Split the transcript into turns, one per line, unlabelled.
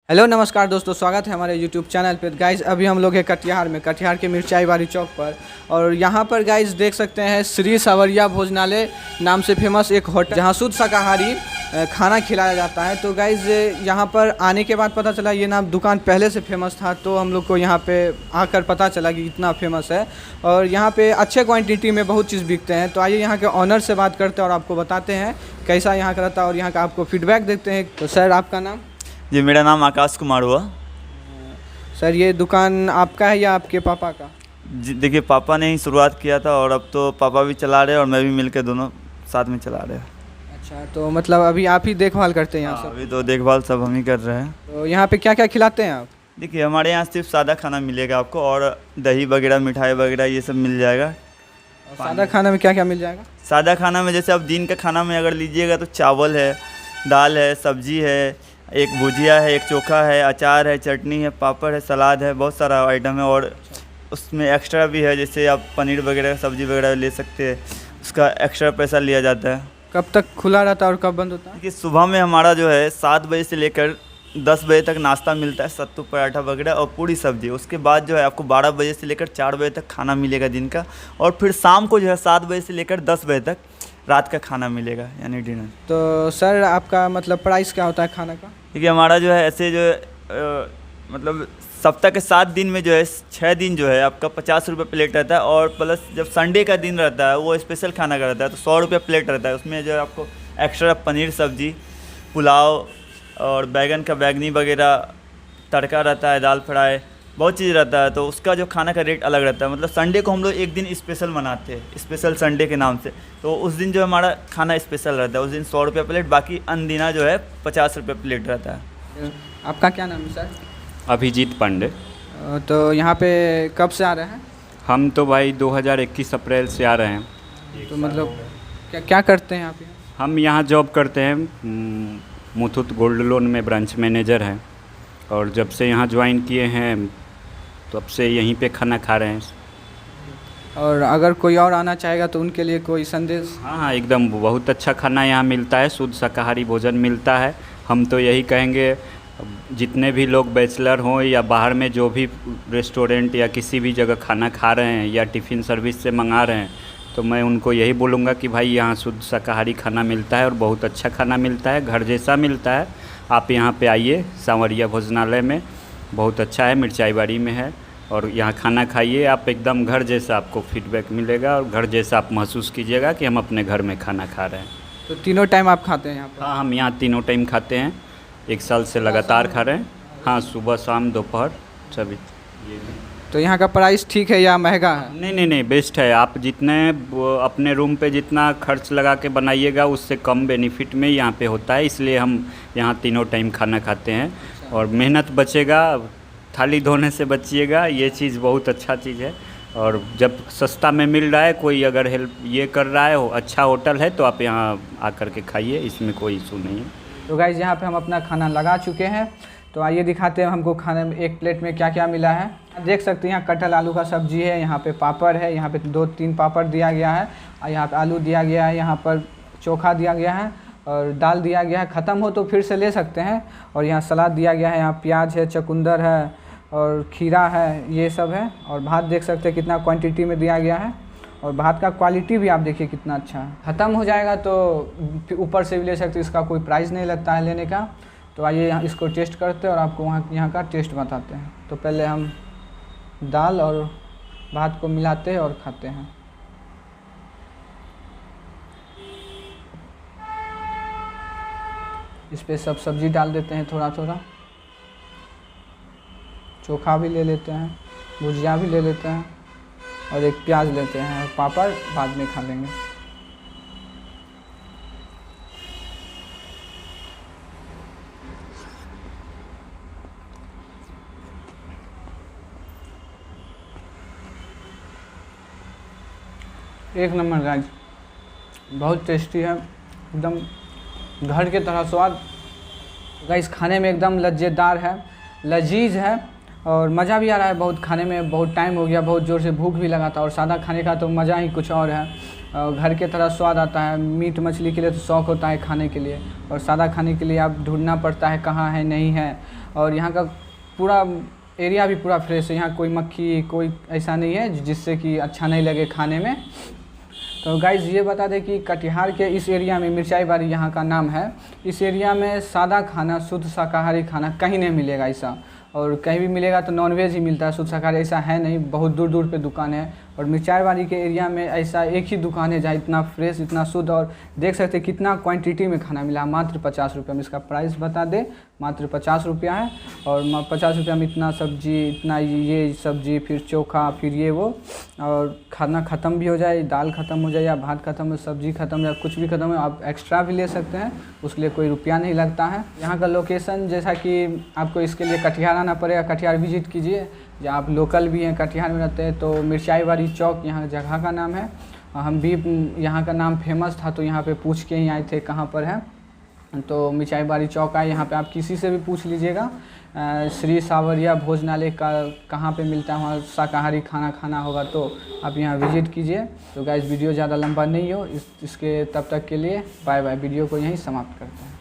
Hello नमस्कार दोस्तों, स्वागत है हमारे यूट्यूब चैनल पे। गाइज़ अभी हम लोग हैं कटिहार के मिर्चाई वाली चौक पर। और यहाँ पर गाइज़ देख सकते हैं श्री सावरिया भोजनालय नाम से फेमस एक होटल जहाँ शुद्ध शाकाहारी खाना खिलाया जाता है। तो गाइज़ यहाँ पर आने के बाद पता चला ये नाम दुकान पहले से फेमस था, तो हम लोग को यहाँ पे आकर पता चला कि इतना फेमस है और यहाँ पे अच्छे क्वान्टिटी में बहुत चीज़ बिकते हैं। तो आइए यहाँ के ऑनर से बात करते हैं और आपको बताते हैं कैसा यहाँ का रहता है और यहाँ का आपको फीडबैक देते हैं। तो सर, आपका नाम?
जी, मेरा नाम आकाश कुमार हुआ।
सर, ये दुकान आपका है या आपके पापा का?
जी देखिए, पापा ने ही शुरुआत किया था और अब तो पापा भी चला रहे हैं और मैं भी मिलकर दोनों साथ में चला रहे हैं।
अच्छा, तो मतलब अभी आप ही देखभाल करते हैं यहाँ
हाँ,
सब?
अभी तो देखभाल सब हम ही कर रहे हैं।
तो यहाँ पे क्या क्या खिलाते हैं आप?
देखिए, हमारे यहाँ सिर्फ सादा खाना मिलेगा आपको और दही वगैरह, मिठाई वगैरह ये सब मिल जाएगा।
और सादा खाना में क्या क्या मिल जाएगा?
सादा खाना में जैसे आप दिन का खाना में अगर लीजिएगा तो चावल है, दाल है, सब्जी है, एक भुजिया है, एक चोखा है, अचार है, चटनी है, पापड़ है, सलाद है, बहुत सारा आइटम है। और उसमें एक्स्ट्रा भी है, जैसे आप पनीर वगैरह सब्जी वगैरह ले सकते हैं, उसका एक्स्ट्रा पैसा लिया जाता है।
कब तक खुला रहता है और कब बंद होता है?
देखिए, सुबह में हमारा जो है 7 बजे से लेकर 10 बजे तक नाश्ता मिलता है, सत्तू पराठा वगैरह और पूरी सब्जी। उसके बाद जो है आपको 12 बजे से लेकर 4 बजे तक खाना मिलेगा दिन का, और फिर शाम को जो है 7 बजे से लेकर 10 बजे तक रात का खाना मिलेगा, यानी डिनर।
तो सर, आपका मतलब प्राइस क्या होता है खाना का?
देखिए, हमारा जो है ऐसे जो है मतलब सप्ताह के 7 दिन में जो है 6 दिन जो है आपका 50 रुपये प्लेट रहता है, और प्लस जब संडे का दिन रहता है वो स्पेशल खाना का रहता है तो 100 रुपये प्लेट रहता है। उसमें जो है आपको एक्स्ट्रा पनीर सब्जी, पुलाव और बैगन का बैगनी वगैरह, तड़का रहता है, दाल फ्राई, बहुत चीज़ रहता है। तो उसका जो खाना का रेट अलग रहता है। मतलब संडे को हम लोग एक दिन स्पेशल मनाते हैं, स्पेशल संडे के नाम से। तो उस दिन जो हमारा खाना स्पेशल रहता है, उस दिन 100 रुपये प्लेट, बाकी अनदिना जो है 50 रुपये प्लेट रहता है।
आपका क्या नाम है सर?
अभिजीत पांडे।
तो यहाँ पे कब से आ रहे हैं?
हम तो भाई 2021 अप्रैल से आ रहे हैं।
तो मतलब क्या क्या करते हैं आप यहाँ?
हम यहाँ जॉब करते हैं, मुथूट गोल्ड लोन में ब्रांच मैनेजर हैं, और जब से यहाँ ज्वाइन किए हैं तब से यहीं पे खाना खा रहे हैं।
और अगर कोई और आना चाहेगा तो उनके लिए कोई संदेश?
हाँ, एकदम बहुत अच्छा खाना यहाँ मिलता है, शुद्ध शाकाहारी भोजन मिलता है। हम तो यही कहेंगे, जितने भी लोग बैचलर हों या बाहर में जो भी रेस्टोरेंट या किसी भी जगह खाना खा रहे हैं या टिफ़िन सर्विस से मंगा रहे हैं, तो मैं उनको यही बोलूँगा कि भाई यहाँ शुद्ध शाकाहारी खाना मिलता है और बहुत अच्छा खाना मिलता है, घर जैसा मिलता है। आप यहाँ पे आइए, सावरिया भोजनालय में, बहुत अच्छा है, मिर्चाई बाड़ी में है। और यहाँ खाना खाइए, आप एकदम घर जैसा आपको फीडबैक मिलेगा और घर जैसा आप महसूस कीजिएगा कि हम अपने घर में खाना खा रहे हैं।
तो तीनों टाइम आप खाते हैं यहाँ पर?
हाँ, हम यहाँ तीनों टाइम खाते हैं, 1 साल से लगातार खा रहे हैं। हाँ, सुबह शाम दोपहर सभी।
तो यहाँ का प्राइस ठीक है या महंगा है?
नहीं, बेस्ट है। आप जितने अपने रूम पे जितना खर्च लगा के बनाइएगा उससे कम बेनिफिट में यहाँ पे होता है, इसलिए हम यहाँ तीनों टाइम खाना खाते हैं। और मेहनत बचेगा, थाली धोने से बचिएगा, ये चीज़ बहुत अच्छा चीज़ है। और जब सस्ता में मिल रहा है, कोई अगर हेल्प ये कर रहा है, अच्छा होटल है, तो आप यहाँ आकर के खाइए, इसमें कोई इशू नहीं है।
तो गाइज़ यहाँ पे हम अपना खाना लगा चुके हैं, तो आइए दिखाते हैं हमको खाने में एक प्लेट में क्या क्या मिला है। देख सकते हैं यहाँ कटहल आलू का सब्जी है, यहाँ पे पापड़ है, यहाँ पे 2-3 पापड़ दिया गया है, और यहाँ पे आलू दिया गया है, यहाँ पर चोखा दिया गया है और दाल दिया गया है। ख़त्म हो तो फिर से ले सकते हैं। और यहाँ सलाद दिया गया है, यहाँ प्याज है, चुकंदर है और खीरा है, ये सब है। और भात देख सकते हैं कितना क्वांटिटी में दिया गया है, और भात का क्वालिटी भी आप देखिए कितना अच्छा है। ख़त्म हो जाएगा तो ऊपर से भी ले सकते हैं, इसका कोई प्राइस नहीं लगता है लेने का। तो आइए यहाँ इसको टेस्ट करते हैं और आपको यहाँ का टेस्ट बताते हैं। तो पहले हम दाल और भात को मिलाते हैं और खाते हैं। इस पे सब सब्जी डाल देते हैं थोड़ा थोड़ा, चोखा भी ले लेते हैं, भुजिया भी ले लेते हैं और एक प्याज लेते हैं, और पापड़ बाद में खा लेंगे। एक नंबर गाइस, बहुत टेस्टी है, एकदम घर के तरह स्वाद। गाइस खाने में एकदम लज्जेदार है, लजीज है और मज़ा भी आ रहा है बहुत खाने में। बहुत टाइम हो गया, बहुत ज़ोर से भूख भी लगा था, और सादा खाने का तो मज़ा ही कुछ और है। घर के तरह स्वाद आता है। मीट मछली के लिए तो शौक़ होता है खाने के लिए, और सादा खाने के लिए आप ढूंढना पड़ता है कहाँ है नहीं है। और यहाँ का पूरा एरिया भी पूरा फ्रेश है। यहाँ कोई मक्खी कोई ऐसा नहीं है जिससे कि अच्छा नहीं लगे खाने में। तो गाइज़ ये बता दें कि कटिहार के इस एरिया में मिर्चाई बाड़ी यहाँ का नाम है। इस एरिया में सादा खाना, शुद्ध शाकाहारी खाना कहीं नहीं मिलेगा ऐसा, और कहीं भी मिलेगा तो नॉनवेज ही मिलता है, शुद्ध शाकाहारी ऐसा है नहीं। बहुत दूर दूर पे दुकान है। और मिर्चाई बाड़ी के एरिया में ऐसा एक ही दुकान है जहाँ इतना फ्रेश, इतना शुद्ध, और देख सकते हैं कितना क्वांटिटी में खाना मिला। मात्र 50 रुपये में, इसका प्राइस बता दें, मात्र 50 रुपया है। और 50 रुपया में इतना सब्जी, इतना ये सब्जी, फिर चोखा, फिर ये वो, और खाना ख़त्म भी हो जाए, दाल ख़त्म हो जाए या भात ख़त्म हो, सब्जी ख़त्म या कुछ भी ख़त्म हो, आप एक्स्ट्रा भी ले सकते हैं, उसके लिए कोई रुपया नहीं लगता है। यहाँ का लोकेशन जैसा कि आपको इसके लिए कटिहार आना पड़ेगा, कटिहार विजिट कीजिए। या आप लोकल भी हैं, कटिहार में रहते हैं, तो मिर्चाई बाड़ी चौक यहाँ जगह का नाम है। हम भी यहाँ का नाम फेमस था तो यहाँ पे पूछ के ही आए थे कहाँ पर है, तो मिर्चाई बाड़ी चौक आए। यहाँ पे आप किसी से भी पूछ लीजिएगा श्री सावरिया भोजनालय का कहाँ पे मिलता है, वहाँ शाकाहारी खाना खाना होगा तो आप यहाँ विजिट कीजिए। तो गाइस वीडियो ज़्यादा लंबा नहीं हो इसके तब तक के लिए बाय बाय। वीडियो को यहीं समाप्त करते हैं।